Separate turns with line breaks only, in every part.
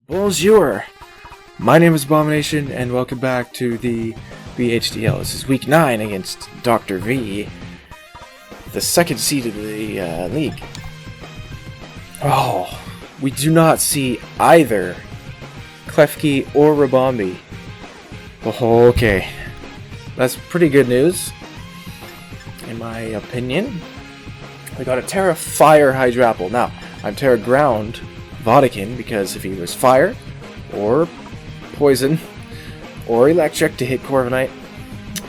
Bonjour! My name is Abomination, and welcome back to the BHDL. This is week 9 against Dr. V, the second seed of the league. Oh, we do not see either Klefki or Rabombi. Oh, okay. That's pretty good news, in my opinion. We got a Terra Fire Hydrapple. Now, I'm Terra Ground Vodican because if he was fire, or poison, or electric to hit Corviknight,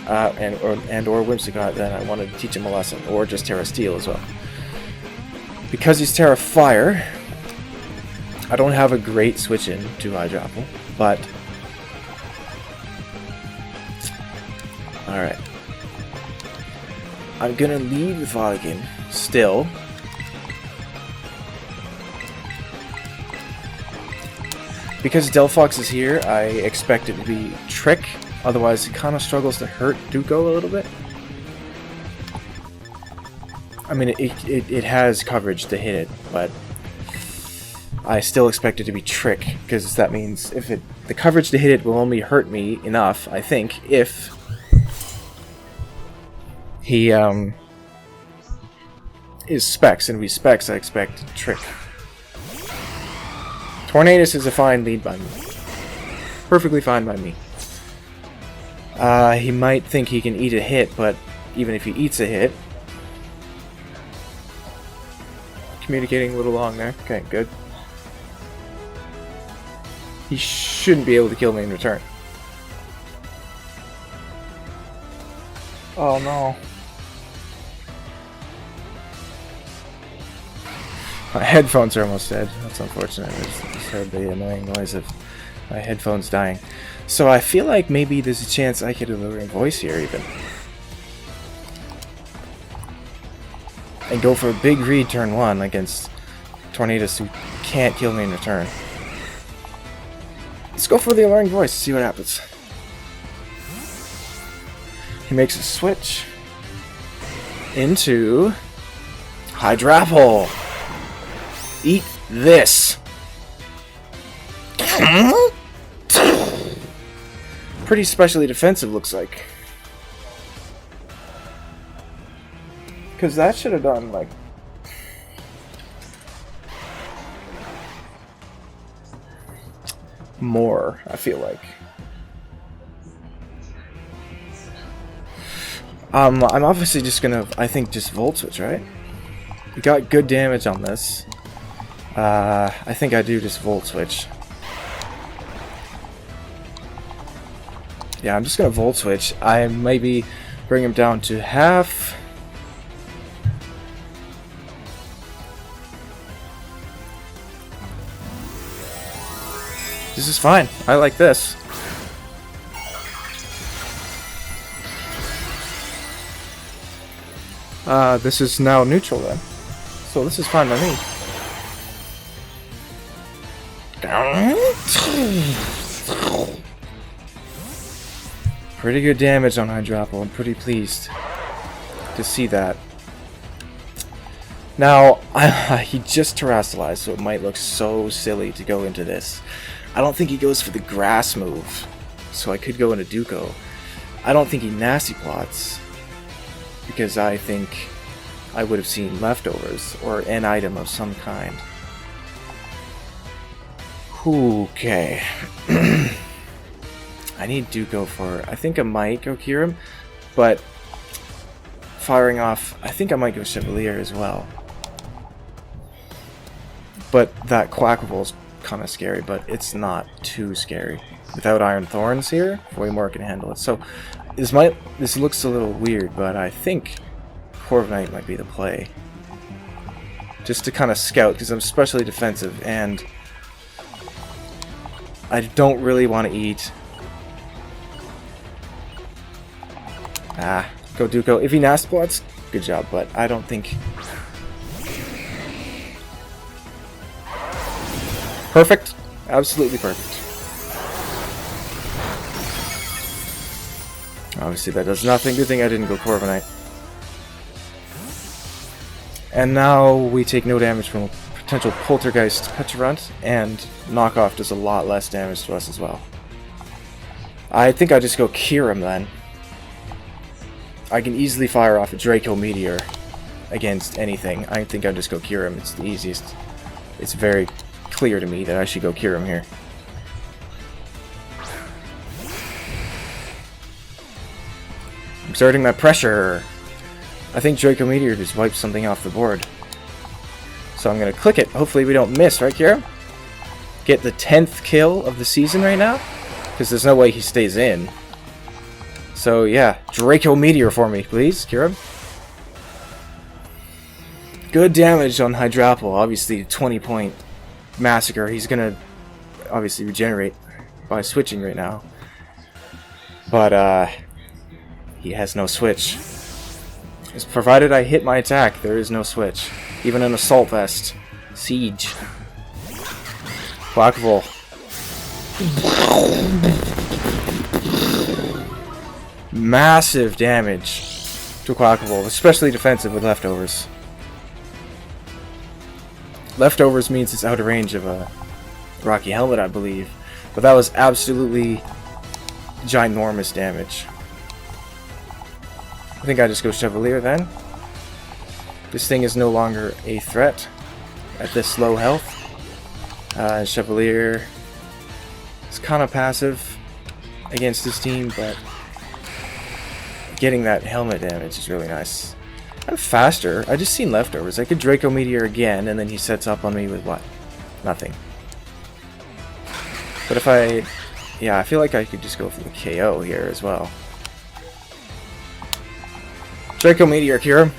or Whimsicott, then I wanted to teach him a lesson, or just Terra Steel as well. Because he's Terra Fire, I don't have a great switch in to Hydrapple, but alright. I'm gonna lead with Vodican still. Because Delphox is here, I expect it to be Trick, otherwise it kind of struggles to hurt Duco a little bit. I mean, it has coverage to hit it, but I still expect it to be Trick, because that means if the coverage to hit it will only hurt me enough, I think, if he is Specs, and if he Specs, I expect Trick. Tornadus is a fine lead by me. Perfectly fine by me. He might think he can eat a hit, but even if he eats a hit... Communicating a little long there. Okay, good. He shouldn't be able to kill me in return. Oh no. My headphones are almost dead. That's unfortunate. I just heard the annoying noise of my headphones dying. So I feel like maybe there's a chance I could Alluring Voice here even. And go for a big read turn 1 against Tornadus who can't kill me in return. Let's go for the Alluring Voice, see what happens. He makes a switch into Hydrapple. Eat this. Pretty specially defensive, looks like. Because that should have done, like... more, I feel like. I'm obviously just gonna, I think, just Volt Switch, right? We got good damage on this. I think I do just Volt Switch. Yeah, I'm just gonna Volt Switch. I maybe bring him down to half. This is fine. I like this. This is now neutral then. So this is fine by me. Pretty good damage on Hydrapple. I'm pretty pleased to see that. Now, he just terrestrialized, so it might look so silly to go into this. I don't think he goes for the grass move, so I could go into Duco. I don't think he nasty plots, because I think I would have seen leftovers, or an item of some kind. Okay. I need Duco for... I think I might go Kyurem, but firing off... I think I might go Chevalier as well. But that Quacklevole's kind of scary, but it's not too scary. Without Iron Thorns here, way more can handle it. So this looks a little weird, but I think Corviknight might be the play. Just to kind of scout, because I'm especially defensive, and I don't really want to eat. Go Duco. If he nasty plots, good job, but I don't think... Perfect. Absolutely perfect. Obviously that does nothing. Good thing I didn't go Corviknight. And now we take no damage from potential Poltergeist Peturunt, and Knockoff does a lot less damage to us as well. I think I just go Cure him then. I can easily fire off a Draco Meteor against anything. I think I just go Cure him. It's the easiest. It's very clear to me that I should go Cure him here. Exerting that pressure. I think Draco Meteor just wipes something off the board. So I'm going to click it. Hopefully we don't miss, right, Kira? Get the 10th kill of the season right now? Because there's no way he stays in. So yeah, Draco Meteor for me, please, Kira. Good damage on Hydrapple. Obviously, 20-point Massacre. He's going to obviously regenerate by switching right now. But he has no switch. Just provided I hit my attack, there is no switch. Even an Assault Vest. Siege. Quackable. Massive damage to Quackable, especially defensive with Leftovers. Leftovers means it's out of range of a Rocky Helmet, I believe. But that was absolutely ginormous damage. I think I just go Chevalier then. This thing is no longer a threat at this low health. Chevalier is kind of passive against this team, but getting that helmet damage is really nice. I'm faster. I just seen Leftovers. I could Draco Meteor again, and then he sets up on me with what? Nothing. But if I... yeah, I feel like I could just go for the KO here as well. Draco Meteor cure.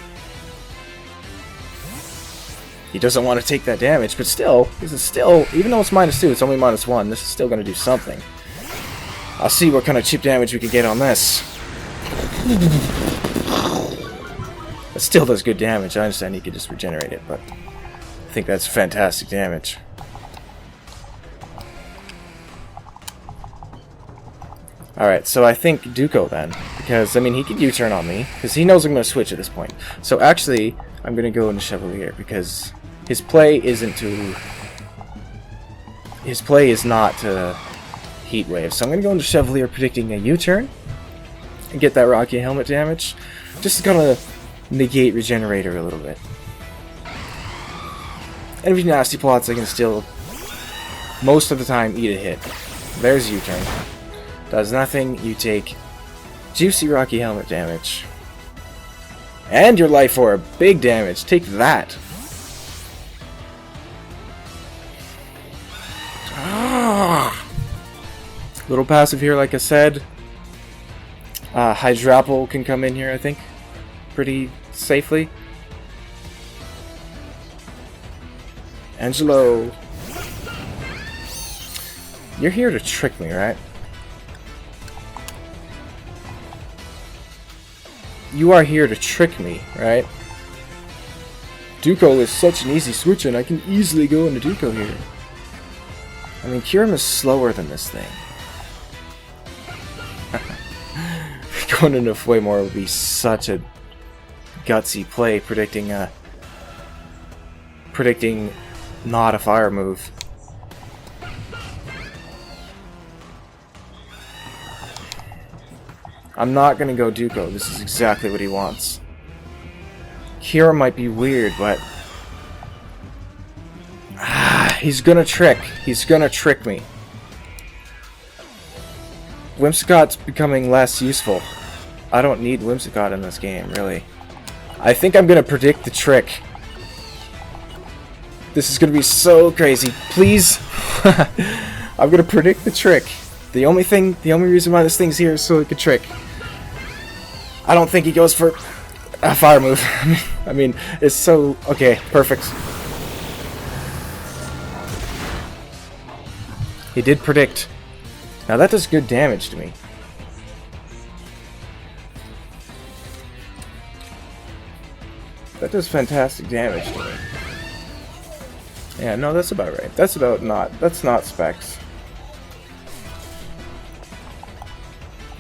He doesn't want to take that damage, but still, this is still, even though it's -2, it's only -1. This is still going to do something. I'll see what kind of chip damage we can get on this. It still does good damage. I understand he could just regenerate it, but I think that's fantastic damage. Alright, so I think Duco then, because, I mean, he could U-turn on me, because he knows I'm going to switch at this point. So actually, I'm going to go into Chevalier, because his play isn't to... his play is not to Heat Wave. So I'm going to go into Chevalier predicting a U-turn, and get that Rocky Helmet damage, just to kind of negate Regenerator a little bit. And if he nasty plots, I can still, most of the time, eat a hit. There's U-turn. Does nothing, you take juicy Rocky Helmet damage. And your Life Orb, big damage, take that. Little passive here, like I said. Hydrapple can come in here, I think, pretty safely. Angelo. You're here to trick me, right? You are here to trick me, right? Duco is such an easy switch, and I can easily go into Duco here. I mean, Kyurem is slower than this thing. Going into Fwaymore would be such a gutsy play, predicting not a fire move. I'm not gonna go Duco. This is exactly what he wants. Kira might be weird, but he's gonna trick. He's gonna trick me. Whimsicott's becoming less useful. I don't need Whimsicott in this game, really. I think I'm gonna predict the trick. This is gonna be so crazy. Please, I'm gonna predict the trick. The only reason why this thing's here is so it could trick. I don't think he goes for a fire move. I mean, it's so... okay, perfect. He did predict. Now that does good damage to me. That does fantastic damage to me. Yeah, no, that's about right. That's about not... that's not specs.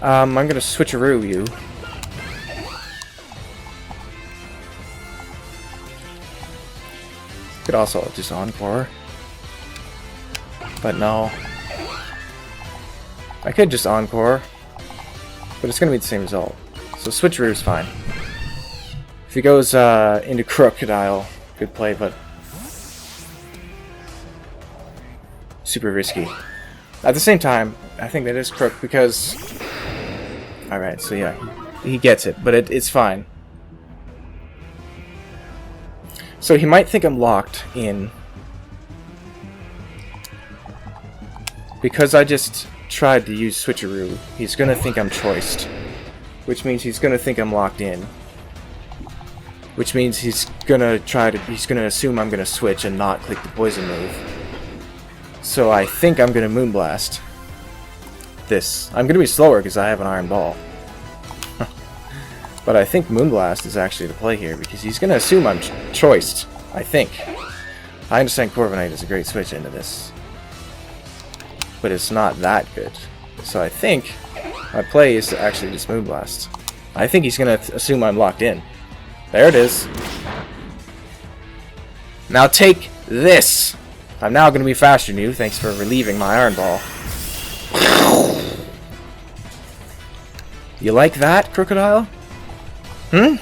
I'm gonna switcheroo you. Could also just Encore. But no. I could just Encore. But it's going to be the same result. So Switcheroo is fine. If he goes into Crocodile, good play, but super risky. At the same time, I think that is Crook because... Alright, so yeah, he gets it, but it's fine. So he might think I'm locked in. Because I just tried to use Switcheroo, he's gonna think I'm choiced. Which means he's gonna think I'm locked in. Which means he's gonna assume I'm gonna switch and not click the poison move. So I think I'm gonna Moonblast this. I'm gonna be slower because I have an Iron Ball. But I think Moonblast is actually the play here because he's gonna assume I'm choiced. I think. I understand Corviknight is a great switch into this. But it's not that good. So I think my play is to actually just Moonblast. I think he's gonna assume I'm locked in. There it is. Now take this! I'm now gonna be faster than you, thanks for relieving my Iron Ball. You like that, Crocodile? Hmm?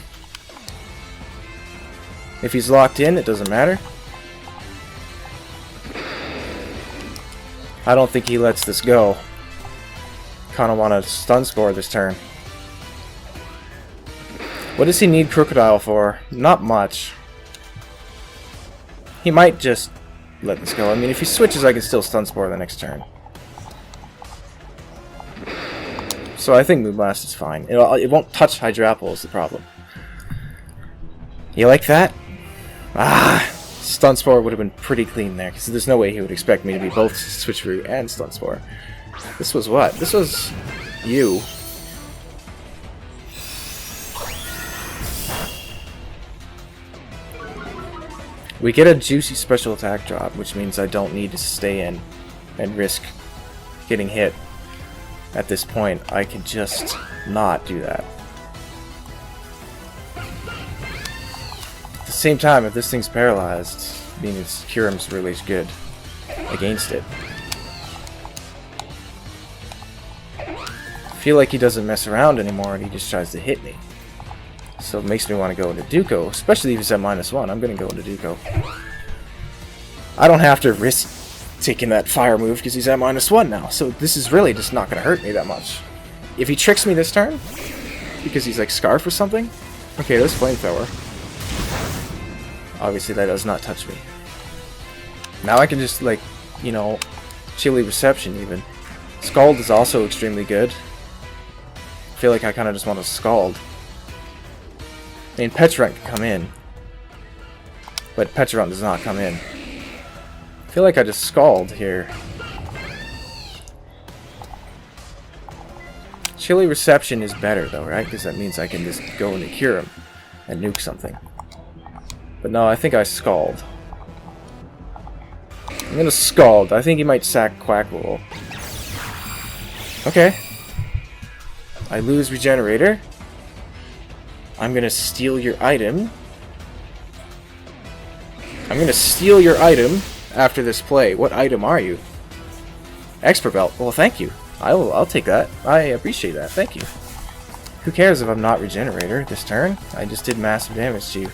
If he's locked in, it doesn't matter. I don't think he lets this go. Kinda wanna stun spore this turn. What does he need Crocodile for? Not much. He might just let this go. I mean, if he switches, I can still stun spore the next turn. So I think Moonblast is fine. It won't touch Hydrapple is the problem. You like that? Ah! Stun Spore would have been pretty clean there, because there's no way he would expect me to be both Switcheroo and Stun Spore. This was what? This was you. We get a juicy special attack drop, which means I don't need to stay in and risk getting hit. At this point, I can just not do that. At the same time, if this thing's paralyzed, means Kyurem's really good against it. I feel like he doesn't mess around anymore and he just tries to hit me. So it makes me want to go into Duko, especially if he's at -1. I'm going to go into Duko. I don't have to risk taking that fire move because he's at -1 now, so this is really just not going to hurt me that much. If he tricks me this turn, because he's like Scarf or something, okay, there's Flamethrower. Obviously that does not touch me. Now I can just, like, you know, Chilly Reception even. Scald is also extremely good. I feel like I kind of just want to Scald. I mean, Petrant can come in, but Petrant does not come in. I feel like I just Scald here. Chilly Reception is better though, right? Because that means I can just go into Kyurem and nuke something. But no, I think I Scald. I'm gonna Scald. I think he might sack Quackle. Okay. I lose Regenerator. I'm gonna steal your item. I'm gonna steal your item after this play. What item are you? Expert Belt. Well, thank you. I'll take that. I appreciate that. Thank you. Who cares if I'm not Regenerator this turn? I just did massive damage to you.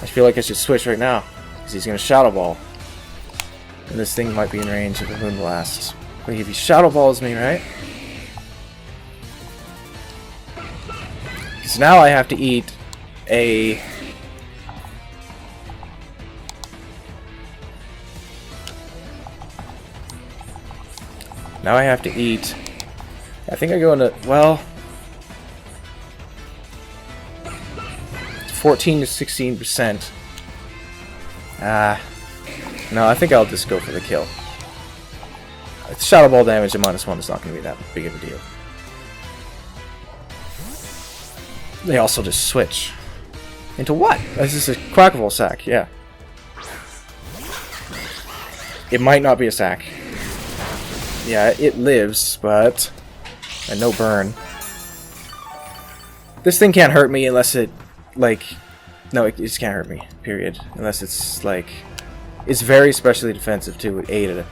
I feel like I should switch right now, because he's gonna Shadow Ball. And this thing might be in range of a Moonblast. Wait, if he Shadow Balls me, right? Because now I have to eat a... Now I have to eat... I think I go into... Well... 14 to 16%. No, I think I'll just go for the kill. Shadow Ball damage at -1 is not going to be that big of a deal. They also just switch. Into what? This is a Quackable sack, yeah. It might not be a sack. Yeah, it lives, but... And no burn. This thing can't hurt me unless it... Like... No, it just can't hurt me, period. Unless it's, like... It's very specially defensive too with Ada,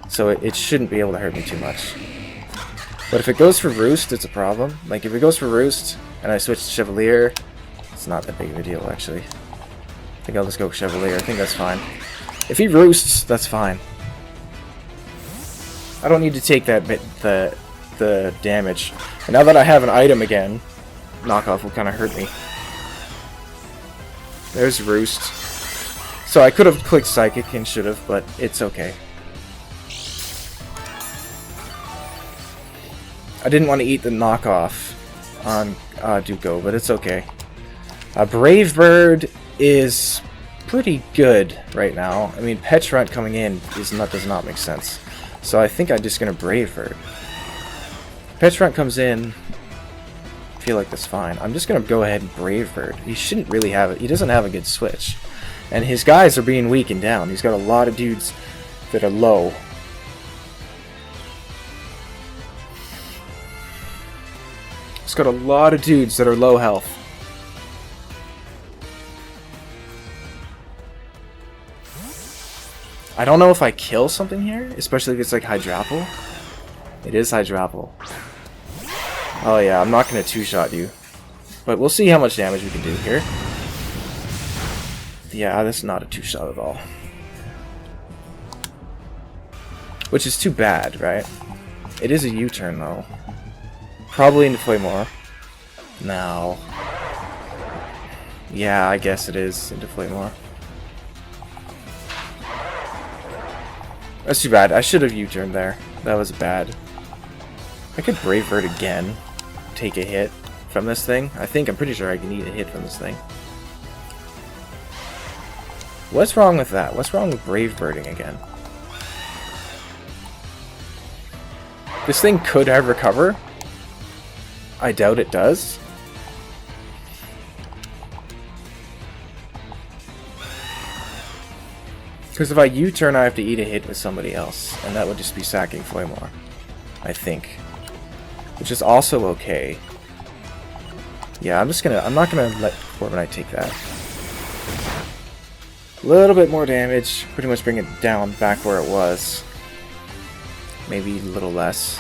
so it shouldn't be able to hurt me too much. But if it goes for Roost, it's a problem. Like if it goes for Roost and I switch to Chevalier, it's not that big of a deal actually. I think I'll just go Chevalier. I think that's fine. If he Roosts, that's fine. I don't need to take that the damage. And now that I have an item again, knockoff will kind of hurt me. There's Roost. So I could have clicked Psychic and should have, but it's okay. I didn't want to eat the knockoff on Duco, but it's okay. Brave Bird is pretty good right now. I mean, Petrant coming in does not make sense. So I think I'm just gonna Brave Bird. Petrant comes in. I feel like that's fine. I'm just gonna go ahead and Brave Bird. He shouldn't really have it. He doesn't have a good switch, and his guys are being weakened down. He's got a lot of dudes that are low. He's got a lot of dudes that are low health. I don't know if I kill something here, especially if it's like Hydrapple. It is Hydrapple. Oh yeah, I'm not going to two-shot you. But we'll see how much damage we can do here. Yeah, that's not a two-shot at all. Which is too bad, right? It is a U-turn though. Probably into Flamore. Now. Yeah, I guess it is into Flamore. That's too bad. I should have U-turned there. That was bad. I could Brave Bird again. Take a hit from this thing. I'm pretty sure I can eat a hit from this thing. What's wrong with that? What's wrong with Brave Birding again? This thing could have Recover. I doubt it does. Because if I U-turn, I have to eat a hit with somebody else, and that would just be sacking Flamore, I think. Which is also okay. Yeah, I'm not gonna let Corviknight take that. A little bit more damage, pretty much bring it down back where it was. Maybe a little less.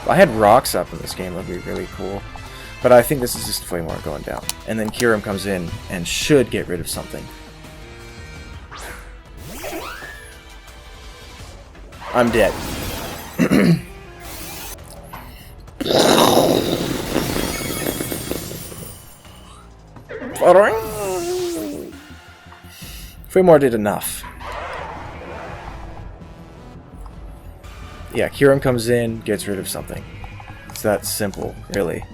If I had rocks up in this game, that would be really cool. But I think this is just Flamore going down. And then Kyurem comes in and should get rid of something. I'm dead. Flamore did enough. Yeah, Kyurem comes in, gets rid of something. It's that simple, really.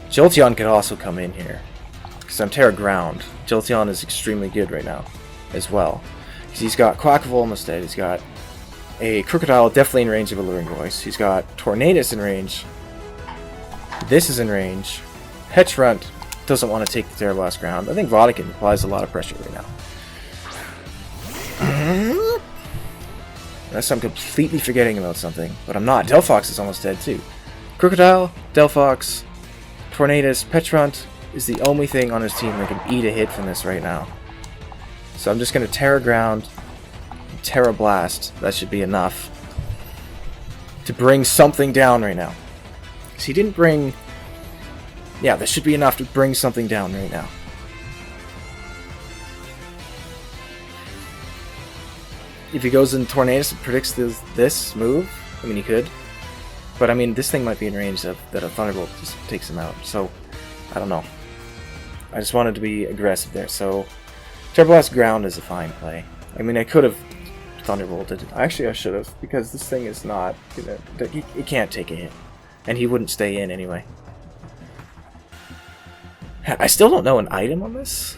Jolteon could also come in here. Because I'm Terra Ground. Jolteon is extremely good right now, as well. Because he's got Quackavolt almost dead. He's got a Crocodile definitely in range of Alluring Voice. He's got Tornadus in range. This is in range. Petrant doesn't want to take the Terra Blast ground. I think Vodkin applies a lot of pressure right now. Unless I'm completely forgetting about something. But I'm not. Delphox is almost dead too. Crocodile, Delphox, Tornadus, Petrant is the only thing on his team that can eat a hit from this right now. So I'm just going to Terra Ground, Terra Blast. That should be enough to bring something down right now. Because he didn't bring... Yeah, that should be enough to bring something down right now. If he goes in Tornadus and predicts this move, I mean, he could. But I mean, this thing might be in range that a Thunderbolt just takes him out. So, I don't know. I just wanted to be aggressive there. So, Terra Blast Ground is a fine play. I mean, I could have Thunderbolted. Actually, I should have, because this thing is not gonna... He can't take a hit. And he wouldn't stay in anyway. I still don't know an item on this.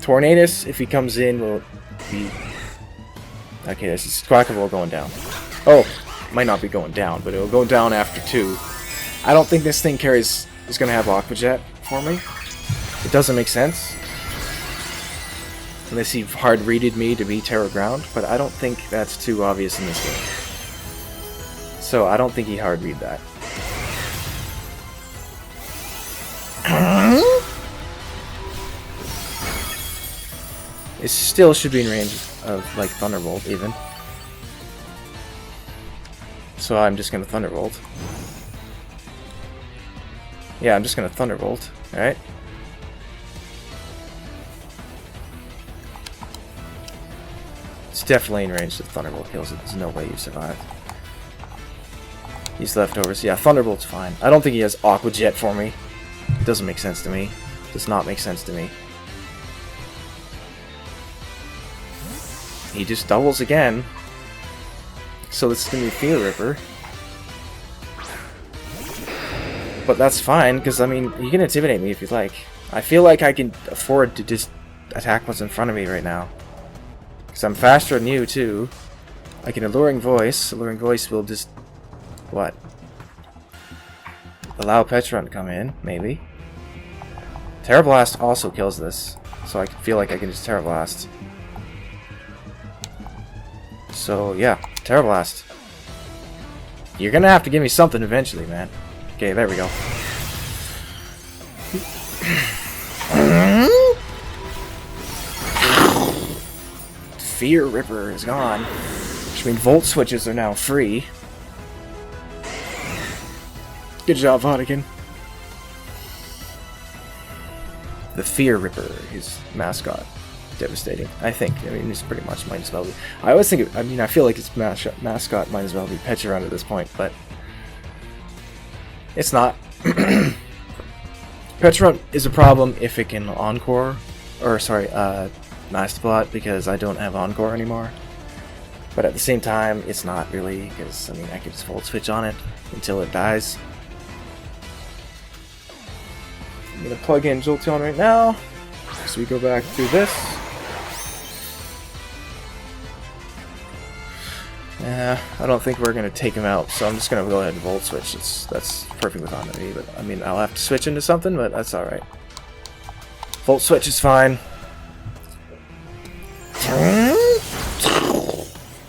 Tornadus, if he comes in, will be... Okay, this is Quackavolt going down. Oh, might not be going down, but it'll go down after 2. I don't think this thing is going to have Aqua Jet for me. It doesn't make sense. Unless he hard-readed me to be Terra Ground, but I don't think that's too obvious in this game. So I don't think he hard-read that. It still should be in range of, like, Thunderbolt, even. So I'm just gonna Thunderbolt. Yeah, I'm just gonna Thunderbolt, alright? It's definitely in range of Thunderbolt kills it. There's no way you survive. He's leftovers. Yeah, Thunderbolt's fine. I don't think he has Aqua Jet for me. Doesn't make sense to me. Does not make sense to me. He just doubles again. So this is going to be Fear Ripper. But that's fine, because, I mean, you can intimidate me if you'd like. I feel like I can afford to just attack what's in front of me right now. Because I'm faster than you, too. I can Alluring Voice. Alluring Voice will just... what? Allow Petron to come in, maybe. Terra Blast also kills this. So I feel like I can just Terra Blast. So, yeah. Terra Blast. You're gonna have to give me something eventually, man. Okay, there we go. Fear Ripper is gone. Which means Volt Switches are now free. Good job, Vatican. The Fear Ripper, his mascot. Devastating, I think. I mean, it's pretty much might as well be. I always think, I mean, I feel like his mascot might as well be Petron at this point, but it's not. Petron is a problem if it can Encore, or sorry, Mastodon, because I don't have Encore anymore. But at the same time, it's not really, because, I mean, I can just Volt Switch on it until it dies. I'm going to plug in Jolteon right now, so we go back through this. I don't think we're going to take him out, so I'm just going to go ahead and Volt Switch. That's perfectly fine with me, but I mean, I'll have to switch into something, but that's alright. Volt Switch is fine.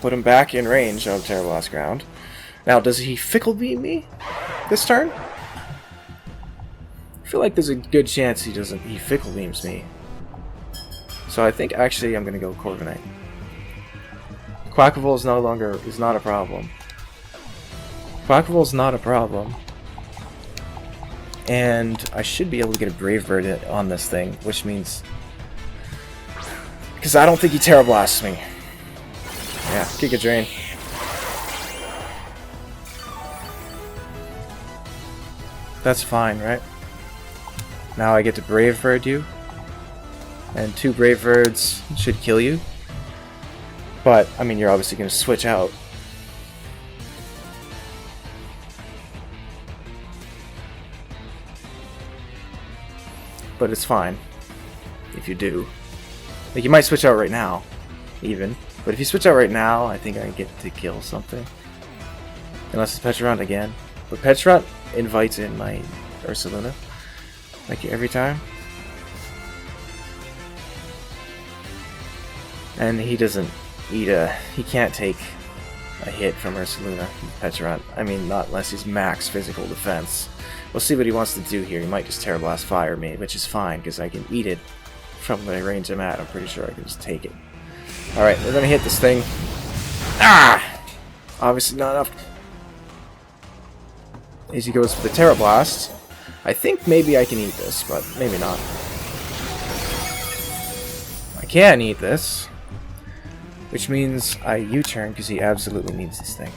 Put him back in range of Terra Blast Ground. Now, does he Fickle Beam me this turn? I feel like there's a good chance he Fickle Beams me. So I think actually I'm going to go Corviknight. Quackavolt is not a problem. Quackavolt's not a problem. And I should be able to get a Brave Bird on this thing, which means... because I don't think he Terra Blasts me. Yeah, Giga Drain. That's fine, right? Now I get to Brave Bird you. And 2 Brave Birds should kill you. But, I mean, you're obviously going to switch out. But it's fine. If you do. Like, you might switch out right now. Even. But if you switch out right now, I think I get to kill something. Unless it's Petron again. But Petron invites in my Ursaluna. Like every time. And he doesn't eat he can't take a hit from Ursaluna, Petron. I mean, not unless he's max physical defense. We'll see what he wants to do here. He might just Terra Blast Fire me, which is fine, because I can eat it from the range I'm at. I'm pretty sure I can just take it. Alright, we're gonna hit this thing. Ah! Obviously not enough. As he goes for the Terra Blast. I think maybe I can eat this, but maybe not. I can eat this. Which means I U-turn because he absolutely needs this thing.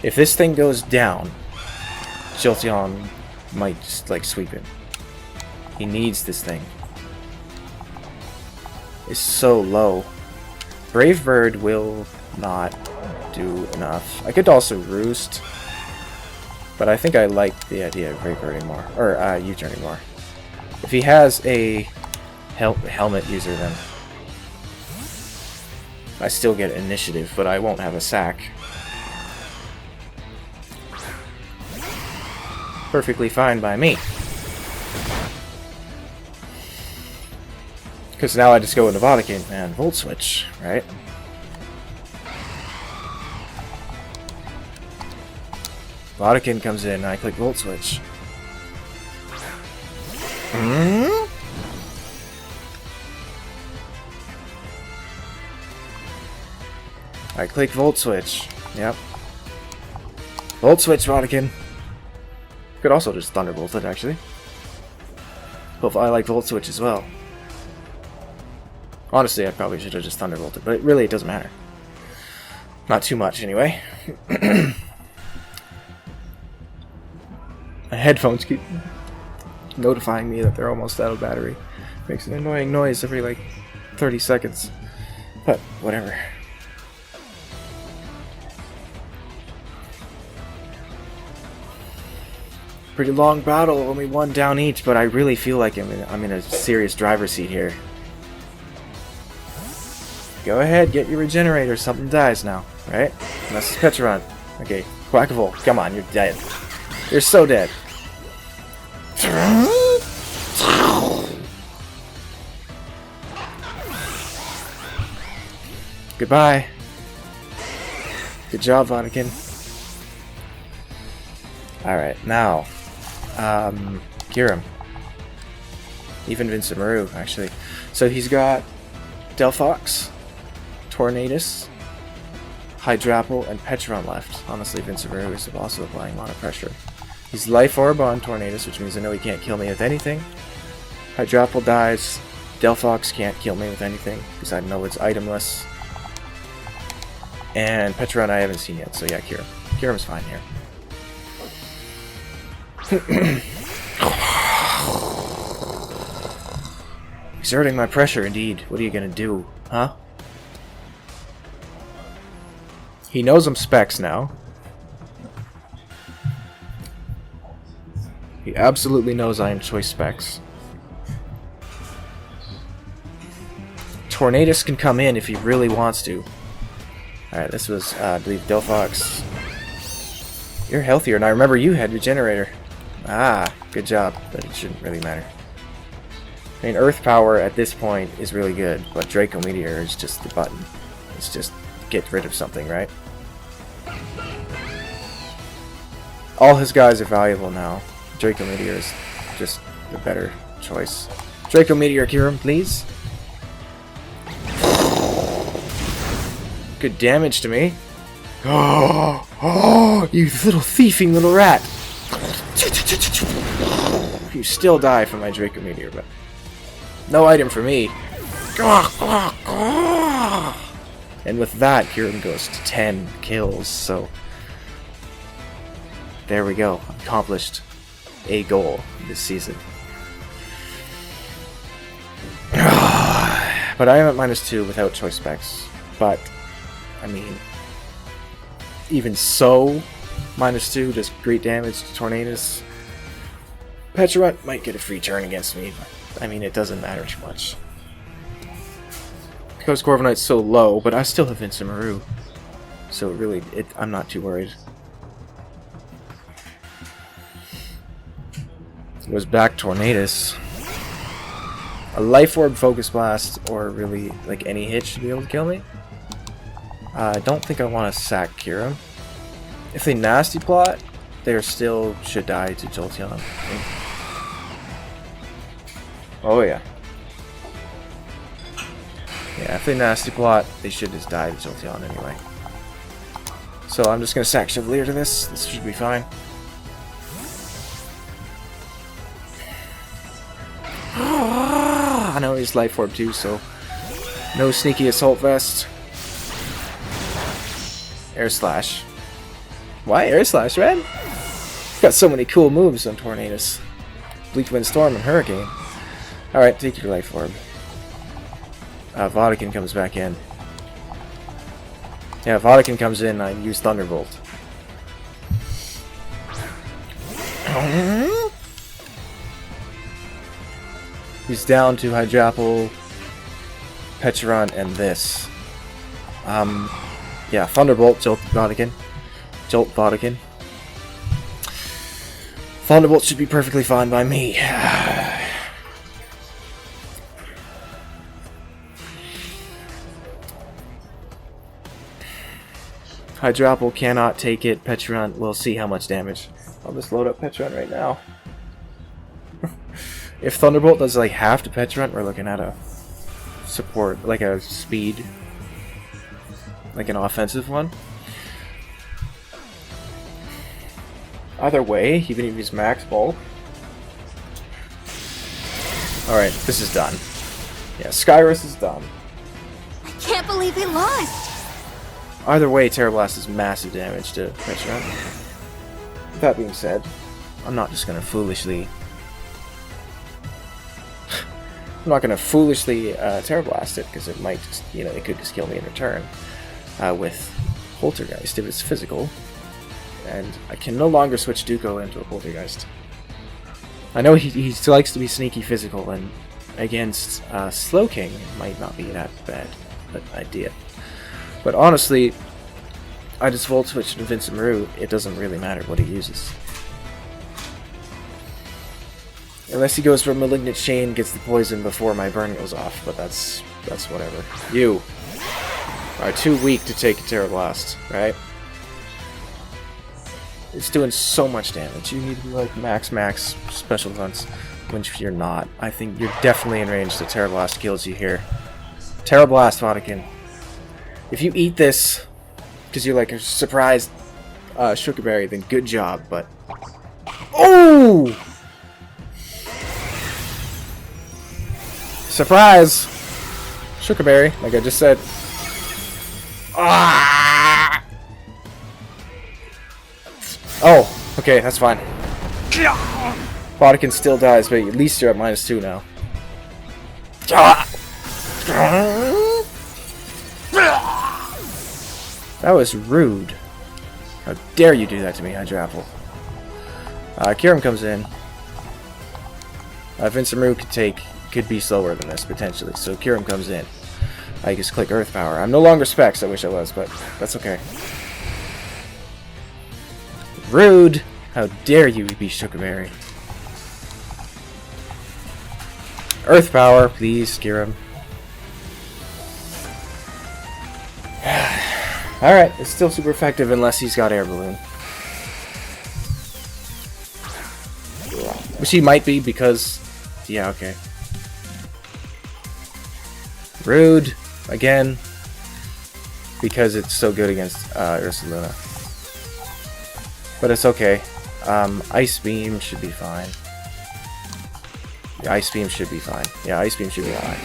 If this thing goes down, Jolteon might just like sweep him. He needs this thing. It's so low. Brave Bird will not do enough. I could also Roost, but I think I like the idea of Brave Birding more, or U-turning more. If he has a helmet user, then I still get initiative, but I won't have a sack. Perfectly fine by me. Because now I just go into Vatican and Volt Switch, right? Vatican comes in and I click Volt Switch. I click Volt Switch. Yep. Volt Switch, Vatican. Could also just Thunderbolt it, actually. But I like Volt Switch as well. Honestly, I probably should have just Thunderbolted, but really it doesn't matter. Not too much, anyway. My headphones keep notifying me that they're almost out of battery. Makes an annoying noise every, like, 30 seconds. But, whatever. Pretty long battle, only one down each, but I really feel like I'm in a serious driver's seat here. Go ahead, get your regenerator, something dies now, right? Unless it's Petron. Okay, Quackavolt, come on, you're dead. You're so dead. Goodbye. Good job, Vatican. Alright, now, Kyurem. Even Vincimaru, actually. So he's got Delphox, Tornadus, Hydrapple, and Petron left. Honestly, Vincimaru is also applying a lot of pressure. He's Life Orb on Tornadus, which means I know he can't kill me with anything. Hydrapple dies. Delphox can't kill me with anything, because I know it's itemless. And Petron I haven't seen yet, so yeah, Kyurem. Kyurem's fine here. Exerting my pressure, indeed. What are you gonna do, huh? He knows I'm Specs now. He absolutely knows I am Choice Specs. Tornadus can come in if he really wants to. Alright, this was, I believe, Delphox. You're healthier, and I remember you had Regenerator. Ah, good job, but it shouldn't really matter. I mean, Earth Power at this point is really good, but Draco Meteor is just the button. It's just get rid of something, right? All his guys are valuable now. Draco Meteor is just the better choice. Draco Meteor, Kyurem, please. Good damage to me. Oh, you little thieving little rat. You still die from my Draco Meteor, but no item for me. And with that, Kyurem goes to 10 kills, so there we go. Accomplished a goal this season. But I am at -2 without Choice Specs. But, I mean, even so, -2 does great damage to Tornadus. Petron might get a free turn against me, but I mean, it doesn't matter too much. Because Corviknight's so low, but I still have Vincimaru. So really, I'm not too worried. It was back Tornadus. A Life Orb Focus Blast, or really, like, any hit should be able to kill me. I don't think I want to sack Kyurem. If they Nasty Plot, they still should die to Jolteon. Oh yeah. Yeah, if they Nasty Plot, they should just die to Jolteon anyway. So I'm just going to sack Chevalier to this. This should be fine. I know he's Life Orb too, so no sneaky Assault Vest. Air Slash. Why Air Slash, man? Got so many cool moves on Tornadus. Bleak Wind Storm and Hurricane. Alright, take your Life Orb. Vatican comes back in. Yeah, Vatican comes in, I use Thunderbolt. He's down to Hydrapple, Petron, and this. Yeah, Thunderbolt, Jolt Vatican. Jolt Vatican. Thunderbolt should be perfectly fine by me. Hydrapple cannot take it. Petron, we'll see how much damage. I'll just load up Petron right now. If Thunderbolt does like half to Petrant, we're looking at a support, like a speed, like an offensive one. Either way, even if he's max bulk. Alright, this is done. Yeah, Skyrus is done.
I can't believe he lost!
Either way, Terra Blast is massive damage to Petrant. That being said, I'm not just gonna foolishly... I'm not gonna foolishly Terra Blast it, because it might just, you know, it could just kill me in return. With Poltergeist, if it's physical. And I can no longer switch Duko into a Poltergeist. I know he likes to be sneaky physical, and against Slowking, it might not be that bad an idea. But honestly, I just Volt Switch to Vincent Maru, it doesn't really matter what he uses. Unless he goes for Malignant Chain, gets the poison before my burn goes off, but that's whatever. You are too weak to take a Terra Blast, right? It's doing so much damage. You need to be like max special runs, which you're not. I think you're definitely in range that Terra Blast kills you here. Terra Blast, Vatican. If you eat this, because you're like a surprised Sugarberry, then good job, but... Oh! Surprise! Sugarberry, like I just said. Ah! Oh, okay, that's fine. Vatican still dies, but at least you're at -2 now. That was rude. How dare you do that to me, Hydrapple. Kiram comes in. Vincent Maru could be slower than this, potentially, so Kiram comes in. I just click Earth Power. I'm no longer Specs, I wish I was, but that's okay. Rude! How dare you be Sugarberry. Earth Power, please, Kiram. Alright, it's still super effective unless he's got Air Balloon. Which he might be because... Yeah, okay. Rude! Again. Because it's so good against Ursaluna. But it's okay. Ice Beam should be fine. Yeah, Ice Beam should be fine. Yeah, Ice Beam should be fine.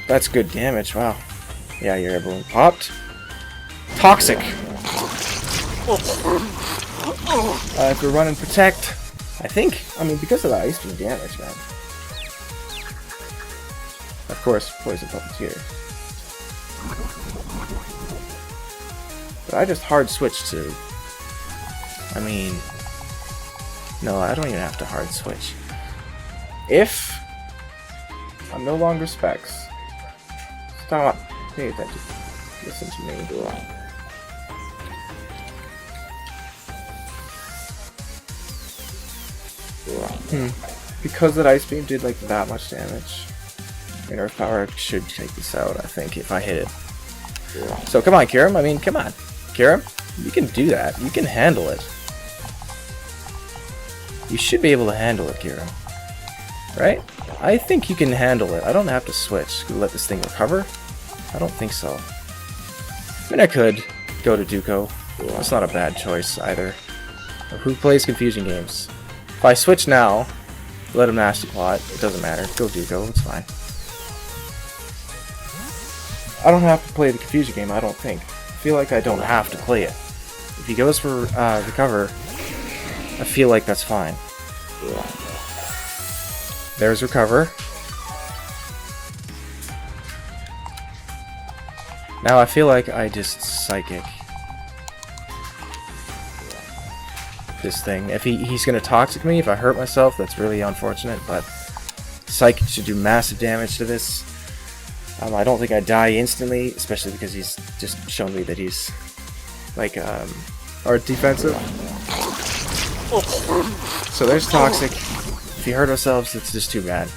That's good damage, wow. Yeah, your air balloon popped. Toxic! If we're running Protect, I think, I mean, because of the Ice Beam damage, man. Of course, Poison Puppeteer. But I just hard switch to... I mean... No, I don't even have to hard switch. If... I'm no longer Specs. Stop. Pay attention. Listen to me. Because that Ice Beam did like that much damage, and Earth Power should take this out, I think, if I hit it. So come on, Kiram. I mean, come on. Kiram, you can do that. You can handle it. You should be able to handle it, Kiram. Right? I think you can handle it. I don't have to switch to let this thing recover. I don't think so. I mean, I could go to Duko. That's not a bad choice either. Who plays Confusion games? If I switch now, let him Nasty Plot, it doesn't matter. Go Duko, it's fine. I don't have to play the Confusion game, I don't think. I feel like I don't have to play it. If he goes for Recover, I feel like that's fine. There's Recover. Now I feel like I just Psychic this thing. If he's gonna Toxic me, if I hurt myself, that's really unfortunate, but Psychic should do massive damage to this. I don't think I die instantly, especially because he's just shown me that he's like art defensive. So there's Toxic. If we hurt ourselves, it's just too bad.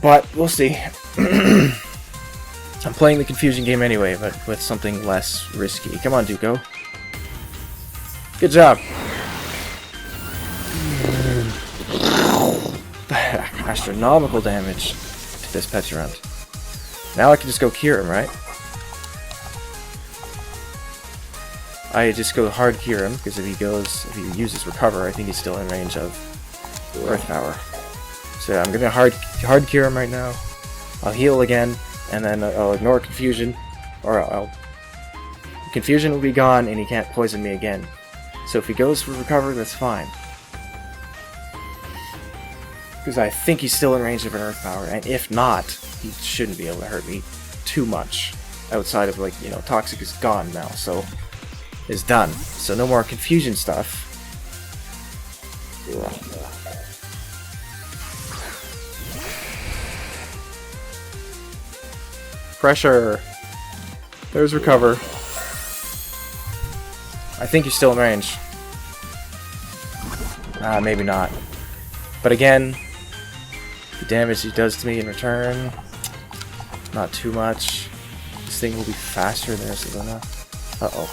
But we'll see. I'm playing the Confusion game anyway, but with something less risky. Come on, Duko. Good job. Astronomical damage to this Petulant. Now I can just go cure him, right? I just go hard cure him, because if he uses recover, I think he's still in range of Earth Power. So I'm gonna hard cure him right now. I'll heal again, and then I'll ignore confusion, or confusion will be gone, and he can't poison me again. So if he goes for recover, that's fine. Because I think he's still in range of an Earth Power, and if not, he shouldn't be able to hurt me too much. Outside of, like, you know, Toxic is gone now, so is done. So no more confusion stuff. Pressure. There's recover. I think he's still in range. Maybe not. But again, the damage he does to me in return, not too much. This thing will be faster than Ursaluna. Uh-oh.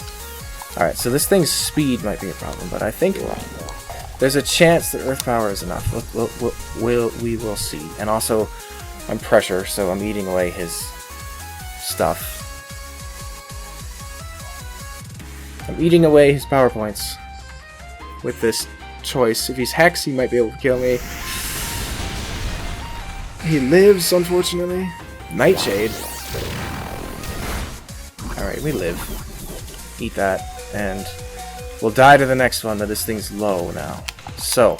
Alright, so this thing's speed might be a problem, but I think there's a chance that Earth Power is enough. We will see. And also, I'm pressure, so I'm eating away his stuff. I'm eating away his power points with this choice. If he's Hex, he might be able to kill me. He lives, unfortunately. Nightshade. Alright, we live. Eat that, and we'll die to the next one, that this thing's low now. So,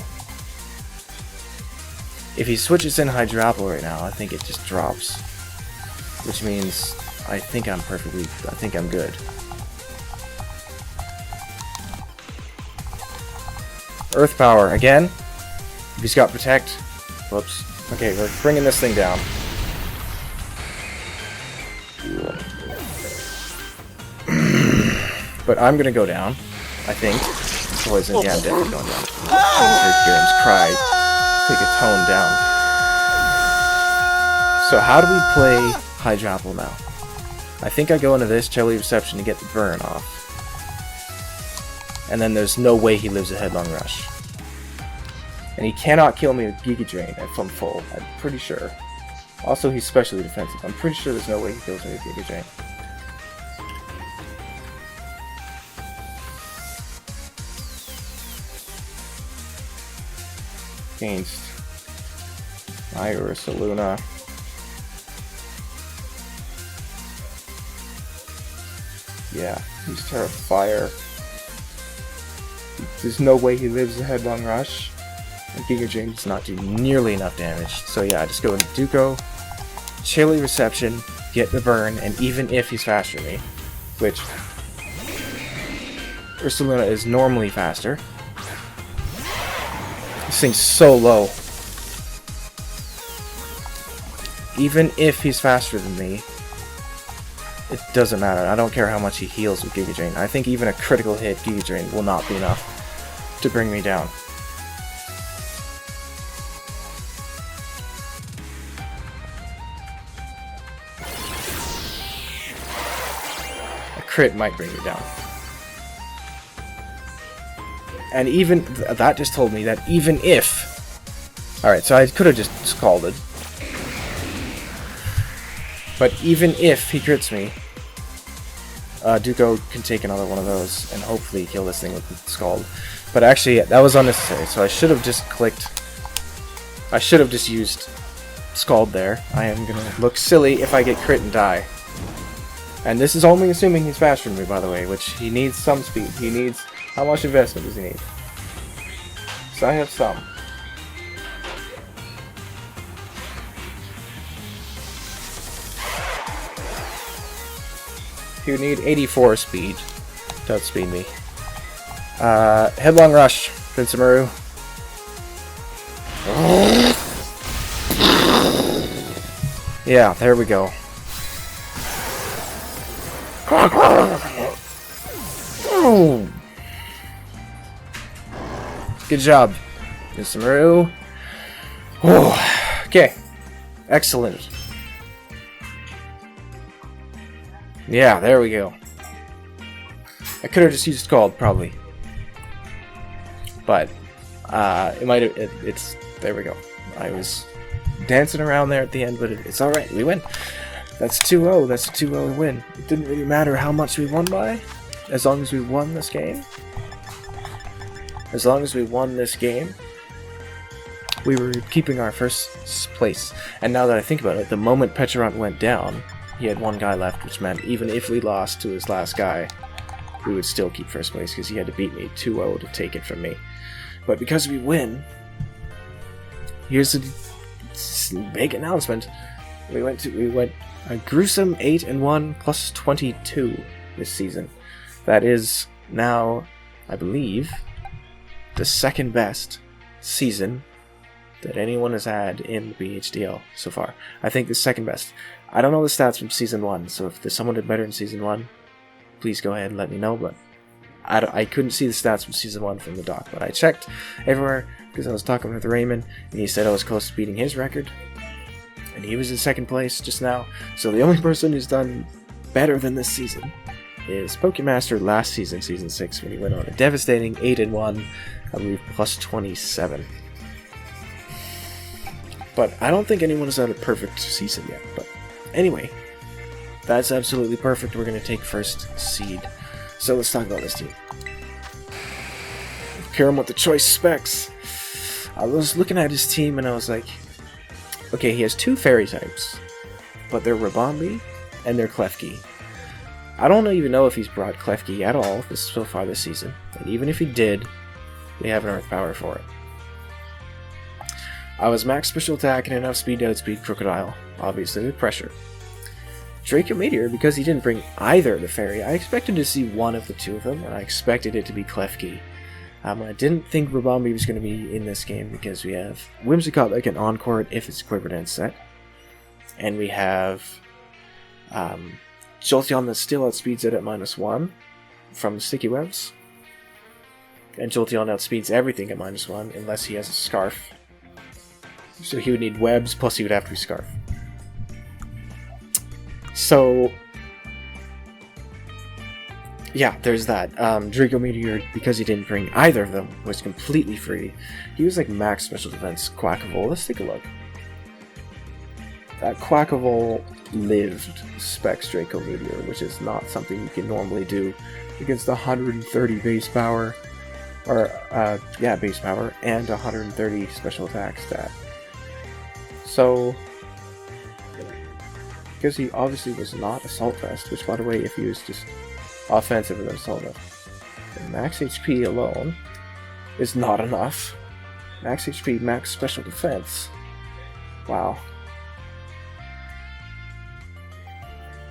if he switches in Hydrapple right now, I think it just drops. Which means I think I'm good. Earth Power again. If he's got Protect. Whoops. Okay, we're bringing this thing down. But I'm gonna go down, I think. Poison, yeah, I'm definitely going down. I heard Kieran's cry. Take a tone down. So how do we play Hydrapple now? I think I go into this Jelly Reception to get the burn off. And then there's no way he lives a Headlong Rush. And he cannot kill me with Giga Drain if I'm full, I'm pretty sure. Also, he's specially defensive. I'm pretty sure there's no way he kills me with Giga Drain. Against my Ursaluna. Yeah, he's Terra Fire. There's no way he lives a Headlong Rush. And Giga Drain does not do nearly enough damage. So yeah, I just go into Duko, Chilly Reception, get the burn, and even if he's faster than me, which Ursaluna is normally faster. This thing's so low. Even if he's faster than me, it doesn't matter. I don't care how much he heals with Giga Drain. I think even a critical hit Giga Drain will not be enough to bring me down. A crit might bring me down. And even that just told me that even if... Alright, so I could have just Scalded. But even if he crits me, Duko can take another one of those and hopefully kill this thing with the Scald. But actually, that was unnecessary, so I should have just clicked... I should have just used Scald there. I am gonna look silly if I get crit and die. And this is only assuming he's faster than me, by the way, which he needs some speed. He needs... How much investment does he need? So I have some. He would need 84 speed to outspeed me. Headlong Rush, Pinsamaru. Yeah, there we go. Oh. Good job, Pinsamaru. Oh, okay, excellent. Yeah, there we go. I could have just used Scald, probably. But it might have. It's there we go. I was dancing around there at the end, but it's all right. We win. That's 2-0. That's a 2-0 win. It didn't really matter how much we won by, as long as we won this game. As long as we won this game, we were keeping our first place. And now that I think about it, the moment Petrarant went down, he had one guy left, which meant even if we lost to his last guy, we would still keep first place because he had to beat me 2-0 to take it from me. But because we win, here's a big announcement. We went a gruesome 8-1 plus 22 this season. That is now, I believe, the second best season that anyone has had in the BHDL so far. I think the second best. I don't know the stats from Season 1, so if there's someone did better in Season 1, please go ahead and let me know, but I couldn't see the stats from Season 1 from the doc, but I checked everywhere because I was talking with Raymond, and he said I was close to beating his record, and he was in second place just now, so the only person who's done better than this season is Pokemaster last season, Season 6, when he went on a devastating 8-1, I believe plus 27. But I don't think anyone has had a perfect season yet. But anyway, that's absolutely perfect. We're going to take first seed. So let's talk about this team. Kiram with the choice specs. I was looking at his team and I was like, okay, he has 2 fairy types, but they're Rabombi and they're Klefki. I don't even know if he's brought Klefki at all so far this season. And even if he did, we have an Earth Power for it. I was max special attack and enough speed to outspeed Crocodile, obviously with pressure. Draco Meteor, because he didn't bring either of the fairy, I expected to see one of the two of them, and I expected it to be Klefki. I didn't think Rabombi was going to be in this game because we have Whimsicott that can encore it if it's Quiver Dance set. And we have Jolteon that still outspeeds it at -1 from Sticky Webs. And Jolteon outspeeds everything at -1 unless he has a Scarf. So he would need webs, plus he would have to be Scarf. So, yeah, there's that. Draco Meteor, because he didn't bring either of them, was completely free. He was like max special defense Quackavole. Let's take a look. That Quackavole lived Specs Draco Meteor, which is not something you can normally do against 130 base power, or, base power, and 130 special attack stat. So, because he obviously was not Assault Vest, which by the way, if he was just offensive with Assault Vest, max HP alone is not enough. Max HP, max special defense. Wow.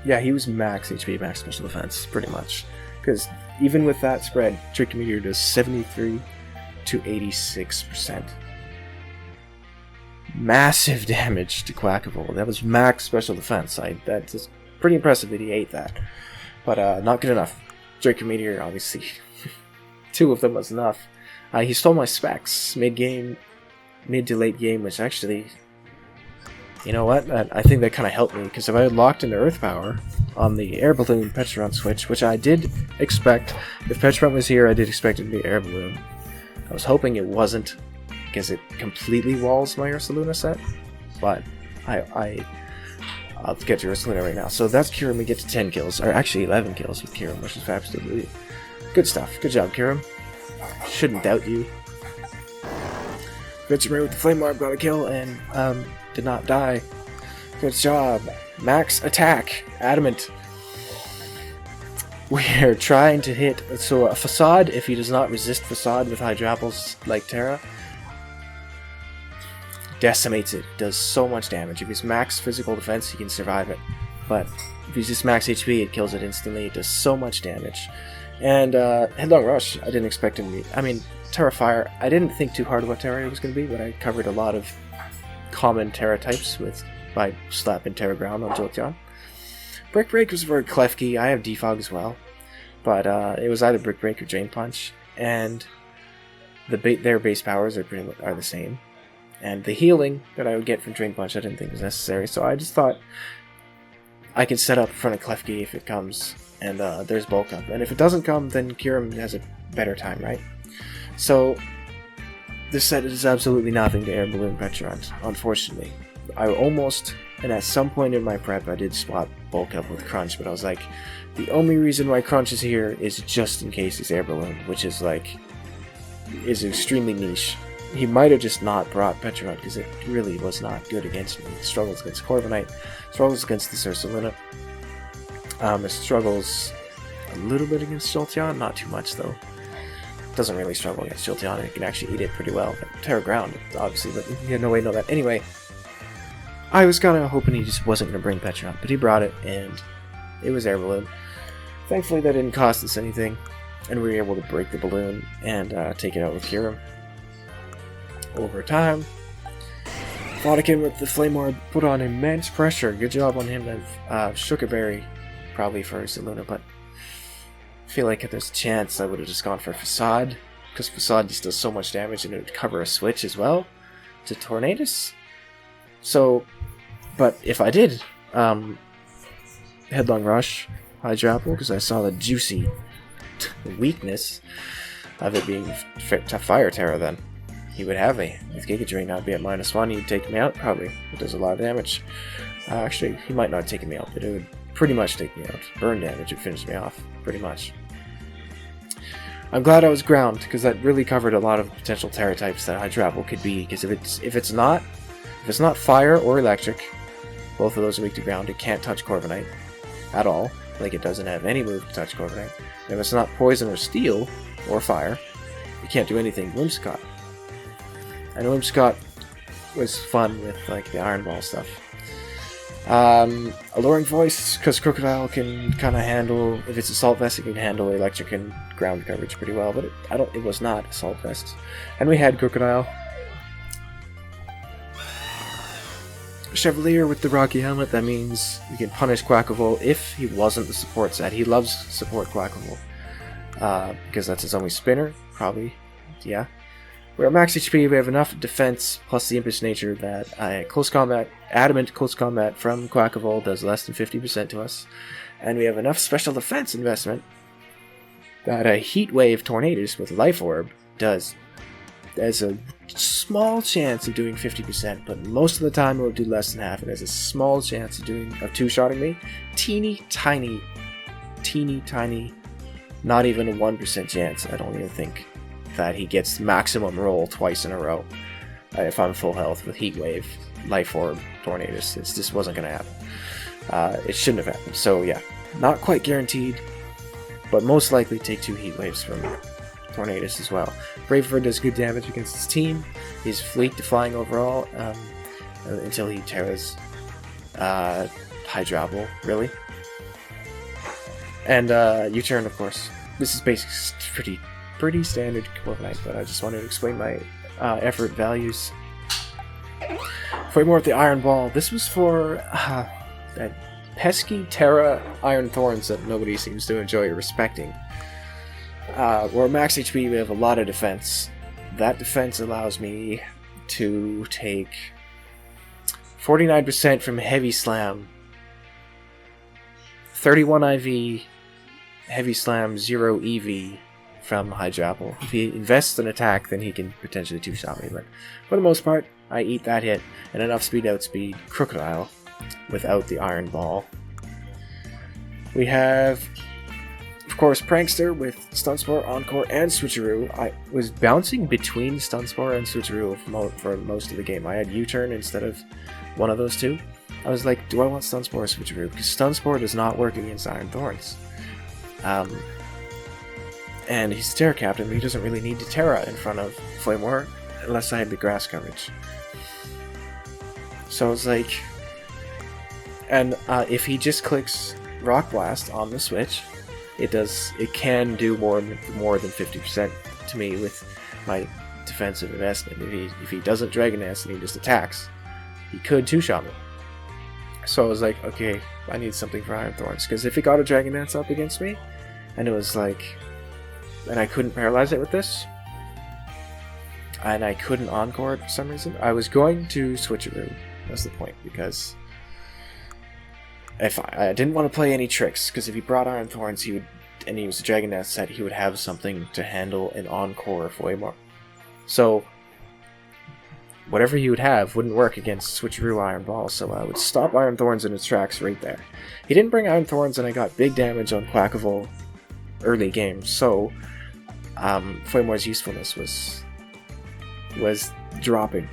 Yeah, he was max HP, max special defense, pretty much. Because even with that spread, Draco Meteor does 73 to 86%. Massive damage to Quackavole. That was max special defense. That's pretty impressive that he ate that. But not good enough. Draco Meteor, obviously. 2 of them was enough. He stole my specs mid to late game, which actually, you know what? I think that kind of helped me, because if I had locked into Earth Power on the Air Balloon Petrarant switch, which I did expect, if Petrarant was here, I did expect it to be Air Balloon. I was hoping it wasn't, because it completely walls my Ursaluna set, but I'll get to Ursaluna right now. So that's Kiram. We get to 10 kills, or actually 11 kills with Kiram, which is absolutely good stuff. Good job, Kiram. Shouldn't doubt you. Veterinary with the Flame Orb got a kill and did not die. Good job. Max attack. Adamant. We're trying to hit, so a Facade, if he does not resist Facade with Hydrapples like Terra, decimates it. Does so much damage. If he's max physical defense, he can survive it. But if he's just max HP, it kills it instantly. It does so much damage. And Headlong Rush, I didn't expect him to be. I mean, Terra Fire, I didn't think too hard what Terra was going to be, but I covered a lot of common Terra types by slapping Terra Ground on Jolteon. Brick Break was for Klefki. I have Defog as well. But it was either Brick Break or Drain Punch. And their base powers are the same. And the healing that I would get from Drain Punch I didn't think was necessary, so I just thought I could set up in front of Klefki if it comes, and there's Bulk Up. And if it doesn't come, then Kiram has a better time, right? So this set is absolutely nothing to Air Balloon Petrons, unfortunately. I almost, and at some point in my prep, I did swap Bulk up with Crunch, but I was like, the only reason why Crunch is here is just in case he's Air Balloon, which is like, is extremely niche. He might have just not brought Petrod, because it really was not good against me. It struggles against Corviknight, struggles against the Ursaluna. It struggles a little bit against Jolteon, not too much though. Doesn't really struggle against Jolteon, and it can actually eat it pretty well. Terra Ground, obviously, but yeah, no way to know that. Anyway, I was kind of hoping he just wasn't going to bring Petrod, but he brought it, and it was Air Balloon. Thankfully, that didn't cost us anything, and we were able to break the balloon and take it out with Kyurem. Over time, Foddekin with the Flame Orb put on immense pressure. Good job on him to shook a berry, probably for Ursaluna, but I feel like if there's a chance I would have just gone for Facade, because Facade just does so much damage and it would cover a switch as well to Tornadus. So, but if I did Headlong Rush Hydro Apple, because I saw the juicy weakness of it being to Fire Terra, then he would have me. With Giga Drain, I'd be at -1, he'd take me out, probably. It does a lot of damage. Actually, he might not take me out, but it would pretty much take me out. Burn damage would finish me off, pretty much. I'm glad I was Ground, because that really covered a lot of potential Terra types that Hydro Apple could be, because if it's not Fire or Electric, both of those are weak to Ground, it can't touch Corviknight at all. Like, it doesn't have any move to touch Corviknight. If it's not Poison or Steel, or Fire, it can't do anything. Whimsicott. And Whimsicott was fun with, like, the Iron Ball stuff. Alluring Voice, because Crocodile can kind of handle, if it's Assault Vest, it can handle Electric and Ground coverage pretty well, but it was not Assault Vest. And we had Crocodile. Chevalier with the Rocky Helmet, that means we can punish Quackable if he wasn't the support set. He loves support Quackable, because that's his only spinner, probably, yeah. We're at max HP, we have enough defense, plus the Impish Nature that close combat, Adamant close combat from Quackable does less than 50% to us. And we have enough special defense investment that a Heat Wave Tornadus with Life Orb does. There's a small chance of doing 50%, but most of the time it will do less than half. It has a small chance of two-shotting me. Teeny tiny, not even a 1% chance, I don't even think, that he gets maximum roll twice in a row. If I'm full health with Heat Wave, Life Orb, Tornadus, it just wasn't going to happen. It shouldn't have happened. So yeah, not quite guaranteed, but most likely take 2 Heat Waves from Tornadus as well. Braveford does good damage against his team. He's fleet defying overall until he Terras Hydro Apple, really. And U-Turn, of course. This is basically pretty standard Corviknight, but I just wanted to explain my effort values. For more of the Iron Ball, this was for that pesky Terra Iron Thorns that nobody seems to enjoy or respecting. We're max HP, we have a lot of defense. That defense allows me to take 49% from Heavy Slam, 31 IV, Heavy Slam, 0 EV from Hydro Apple. If he invests an attack, then he can potentially two-shot me, but for the most part, I eat that hit, and enough speed outspeed Crocodile without the Iron Ball. We have, of course, Prankster with Stun Spore, Encore, and Switcheroo. I was bouncing between Stun Spore and Switcheroo for most of the game. I had U-Turn instead of one of those two. I was like, do I want Stun Spore or Switcheroo? Because Stun Spore does not work against Iron Thorns. And he's a Terra Captain, but he doesn't really need to Terra in front of Flame War unless I had the grass coverage. So I was like, and if he just clicks Rock Blast on the Switch, it can do more than 50% to me with my defensive investment. If he doesn't Dragon Dance and he just attacks, he could two-shot me. So I was like, okay, I need something for Iron Thorns, because if he got a Dragon Dance up against me, and it was like, and I couldn't paralyze it with this, and I couldn't Encore it for some reason, I was going to Switcheroo. That's the point, because if I didn't want to play any tricks, because if he brought Iron Thorns, and he was a Dragon Dance set, he would have something to handle an Encore Flame War. So whatever he would have wouldn't work against Switcheroo Iron Ball, so I would stop Iron Thorns in its tracks right there. He didn't bring Iron Thorns, and I got big damage on Quackable early game, so Flamemore's usefulness was dropping,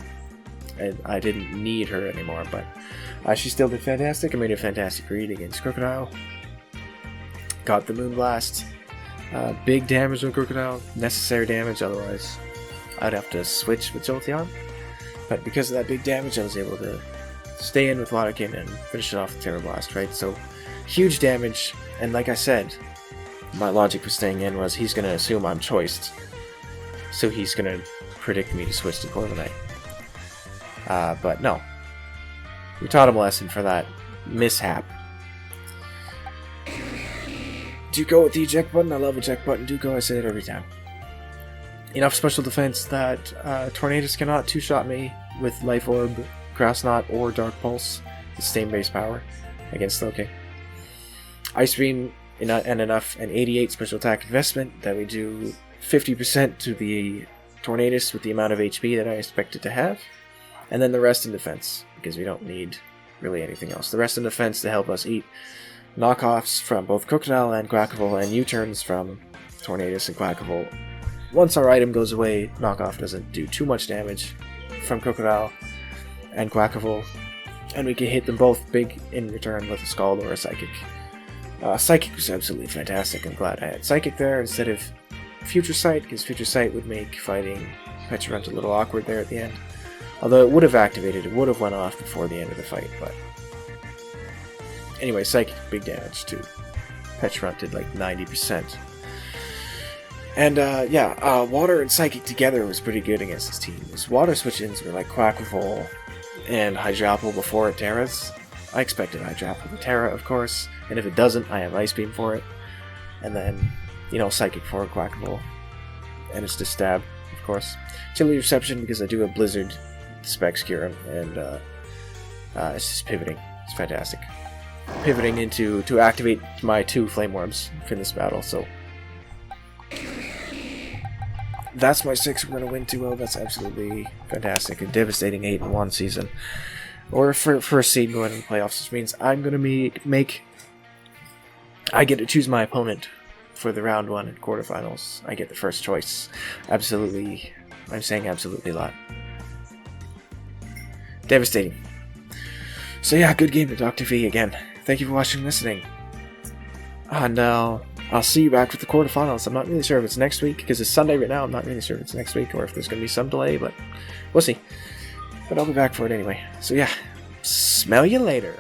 and I didn't need her anymore, but she still did fantastic. I made a fantastic read against Crocodile. Got the Moonblast. Big damage on Crocodile. Necessary damage, otherwise I'd have to switch with Jolteon. But because of that big damage, I was able to stay in with Waterkin and finish it off with Terra Blast, right? So, huge damage, and like I said, my logic for staying in was he's going to assume I'm choiced. So he's going to predict me to switch to Corviknight. But no. We taught him a lesson for that mishap. Do go with the eject button. I love eject button. Do go. I say it every time. Enough special defense that Tornadus cannot two-shot me with Life Orb, Grass Knot, or Dark Pulse. The same base power against Slowking. Ice Beam and enough an 88 special attack investment that we do 50% to the Tornadus with the amount of HP that I expect it to have. And then the rest in defense, because we don't need really anything else. The rest in defense to help us eat knockoffs from both Crocodile and Quackable, and U-turns from Tornadus and Quackable. Once our item goes away, knockoff doesn't do too much damage from Crocodile and Quackable, and we can hit them both big in return with a Scald or a Psychic. Psychic was absolutely fantastic. I'm glad I had Psychic there instead of Future Sight, because Future Sight would make fighting Pecharunt a little awkward there at the end. Although it would have activated, it would have went off before the end of the fight, but... Anyway, Psychic, big damage too. Pecharunt did like 90%. And Water and Psychic together was pretty good against this team. His Water switch-ins were like Quackable and Hydrapple before it Terras. I expected Hydrapple to Terra, of course, and if it doesn't, I have Ice Beam for it. And then, Psychic for Quackable. And it's just Stab, of course. Chilly Reception, because I do have Blizzard, Specs Cure, and it's just pivoting. It's fantastic. Pivoting into to activate my 2 Flame Orbs for this battle, so that's my 6. We're going to win 2-0. That's absolutely fantastic. A devastating 8-1 season. Or for first seed going into the playoffs, which means I'm going to I get to choose my opponent for the round 1 and quarterfinals. I get the first choice. Absolutely. I'm saying absolutely a lot. Devastating. So yeah, good game to Dr. V again. Thank you for watching and listening. And I'll see you back with the quarterfinals. I'm not really sure if it's next week, because it's Sunday right now. I'm not really sure if it's next week or if there's going to be some delay, but we'll see. But I'll be back for it anyway. So yeah, smell you later.